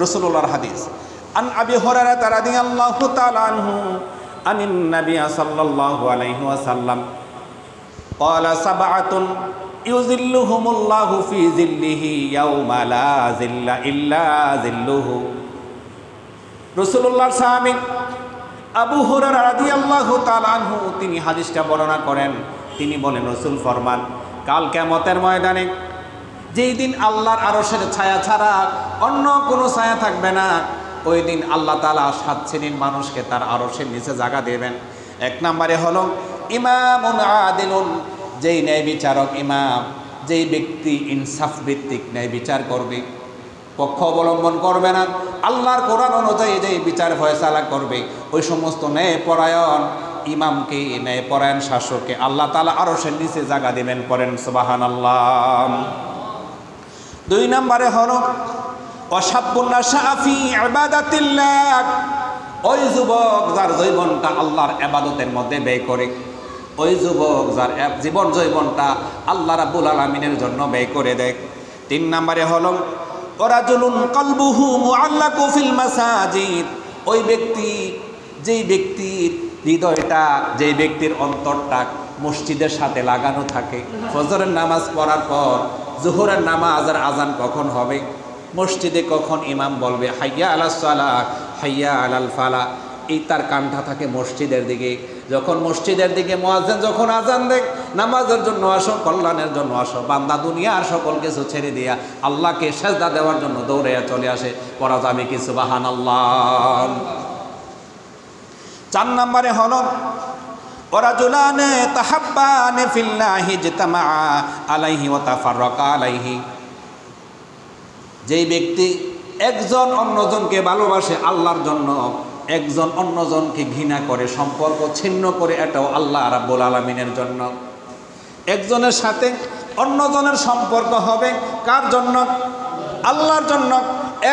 রাসূলুল্লাহর হাদিস। আন আবি হুরায়রা রাদিয়াল্লাহু তাআলা আনহু আনিন নবী সাল্লাল্লাহু আলাইহি ওয়াসাল্লাম ক্বালা সাবআতুন ইউযিল্লুহুমুল্লাহু ফি যিল্লিহি ইয়াওমা লা যিল্লা ইল্লা যিল্লুহু। রাসূলুল্লাহর সাহাবী আবু হুরায়রা রাদিয়াল্লাহু তাআলা আনহু তিনি হাদিসটা বর্ণনা করেন। তিনি বলেন, রাসূল ফরমান, কাল কিয়ামতের ময়দানে যেই দিন আল্লাহর আরশের ছায়া ছাড়া অন্য কোনো ছায়া থাকবে না, ওই দিন আল্লাহ তাআলা 7 শ্রেণীর মানুষকে তার আরশের নিচে জায়গা দেবেন। এক নম্বরে হলো ইমামুন আদিলুন, যেই ন্যায় বিচারক ইমাম, যেই ব্যক্তি ইনসাফ ভিত্তিক ন্যায় বিচার করবে, পক্ষ অবলম্বন করবে না, আল্লাহর কোরআন অনুযায়ী যেই বিচার ফয়সালা করবে, ওই সমস্ত ন্যায়পরায়ণ ইমামকে, ন্যায়পরায়ণ শাসককে আল্লাহ তাআলা আরশের নিচে জায়গা দেবেন। পড়েন সুবহানাল্লাহ। 2 নম্বরে হলো ওয়াশাবুন নাশাআ ফি ইবাদাতিল্লাহ, ওই যুবক যার জীবনটা আল্লাহর ইবাদতের মধ্যে ব্যয় করে, ওই যুবক যার জীবন জৈবনটা আল্লাহ রাব্বুল আলামিনের জন্য ব্যয় করে দেয়। 3 নম্বরে হলো ওয়ারাজুলুন কলবুহু মুআল্লাকু ফিল মাসাজিদ, ওই ব্যক্তি, যেই ব্যক্তির হৃদয়টা, যেই ব্যক্তির অন্তরটা মসজিদের সাথে লাগানো থাকে। ফজরের নামাজ পড়ার পর জোহরের নামাজের আজান কখন হবে, মসজিদে কখন ইমাম বলবে হাইয়া আলাস সালাহ হাইয়া আলাল ফালাহ, এই তার কানটা থাকে মসজিদের দিকে। যখন মসজিদের দিকে মুয়াজ্জিন যখন আজান দেয়, নামাজের জন্য আসো, কল্যাণের জন্য আসো, বান্দা দুনিয়ার সকল কিছু ছেড়ে দিয়া আল্লাহকে সেজদা দেওয়ার জন্য দৌড়াইয়া চলে আসে। পড়া যাবে কি সুবহানাল্লাহ। 4 নম্বরে হলো ওয়ারাজুলানে তাহাব্বানে ফিল্লাহি ইজতামা আলাইহি ওয়া তাফাররাকা আলাইহি, যেই ব্যক্তি একজন অন্যজনকে ভালোবাসে আল্লাহর জন্য, একজন অন্যজনকে ঘৃণা করে, সম্পর্ক ছিন্ন করে, এটাও আল্লাহ রাব্বুল আলামিনের জন্য। একজনের সাথে অন্যজনের সম্পর্ক হবে কার জন্য? আল্লাহর জন্য।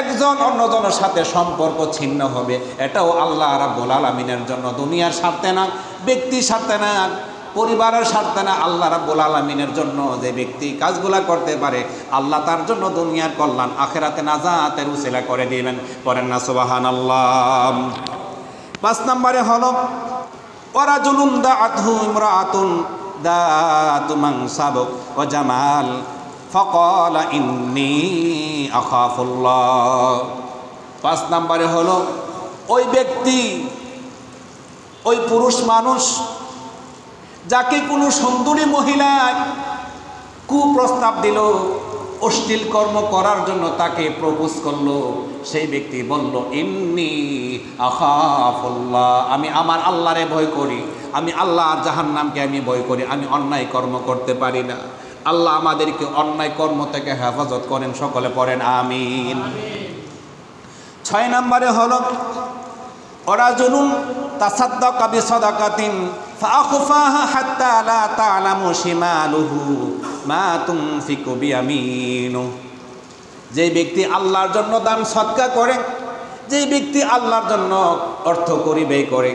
একজন অন্যজনের সাথে সম্পর্ক ছিন্ন হবে, এটাও আল্লাহ রাব্বুল আলামিনের জন্য। দুনিয়ার স্বার্থে না, ব্যক্তির স্বার্থে না, পরিবারের স্বার্থে না, আল্লাহ রাব্বুল আলামিনের জন্য যে ব্যক্তি কাজগুলা করতে পারে, আল্লাহ তার জন্য দুনিয়ার কল্যাণ আখিরাতে নাজাতের উসিলা করে দিবেন। পড়েন না সুবহানাল্লাহ। 5 নম্বরে হলো ওয়ারাজুলুন দাআতহু ইমরাআতুন দাতু মানসাব ওয়া জামাল ফাকালা ইন্নী আখাফুল্লাহ। 5 নম্বরে হলো ওই ব্যক্তি, ওই পুরুষ মানুষ যাকে কোনো সুন্দরী মহিলা কুপ্রস্তাব দিল, অশ্লীল কর্ম করার জন্য তাকে প্রপোজ করলো, সেই ব্যক্তি বলল ইন্নী আখাফুল্লাহ, আমি আমার আল্লাহরে ভয় করি, আমি আল্লাহর জাহান্নামকে আমি ভয় করি, আমি অন্যায় কর্ম করতে পারি না। আল্লাহ আমাদেরকে অন্যায় কর্ম থেকে হেফাজত করেন। সকলে পড়েন আমিন। 6 নম্বরে হলো ওয়ারাজুলুন তাসাদ্দাকা বিসাদাকাতিন ফাআখফাহা হাত্তা লা তা'লামু শিমালুহু মা তুনফিকু বিয়ামিনু, যে ব্যক্তি আল্লাহর জন্য দান সদকা করে, যে ব্যক্তি আল্লাহর জন্য অর্থ করি ব্যয় করে,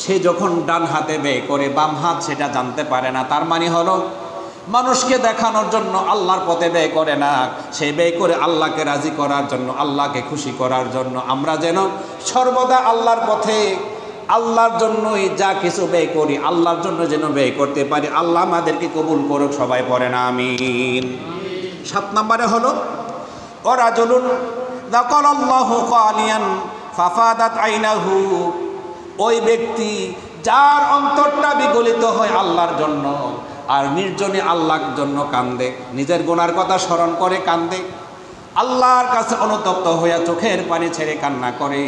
সে যখন ডান হাতে ব্যয় করে বাম হাত সেটা জানতে পারে না। তার মানে হলো মানুষকে দেখানোর জন্য আল্লাহর পথে ব্যয় করে না, সে ব্যয় করে আল্লাহকে রাজি করার জন্য, আল্লাহকে খুশি করার জন্য। আমরা যেন সর্বদা আল্লাহর পথে, আল্লাহর জন্যই যা কিছু ব্যয় করি, আল্লাহর জন্য যেন ব্যয় করতে পারি। আল্লাহ আমাদেরকে কবুল করুক। সবাই পড়েন আমিন। 7 নম্বরে হলো ওয়ারাজুলুন যাকারাল্লাহু কালিয়ান ফাফাদাত আইনাহু, ওই ব্যক্তি যার অন্তরটা বিগলিত হয় আল্লাহর জন্য, আর নির্জনে আল্লাহর জন্য কান্দে, নিজের গুনার কথা স্মরণ করে কান্দে, আল্লাহর কাছে অনুতপ্ত হইয়া চোখের পানি ছেড়ে কান্না করে।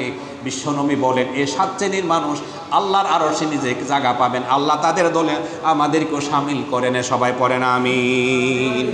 বিশ্বনবী বলেন, এই 7 শ্রেণীর মানুষ আল্লাহর আরশে নিজে জায়গা পাবেন। আল্লাহ তাদের দলে আমাদেরকেও শামিল করেন। সবাই পড়েন আমিন।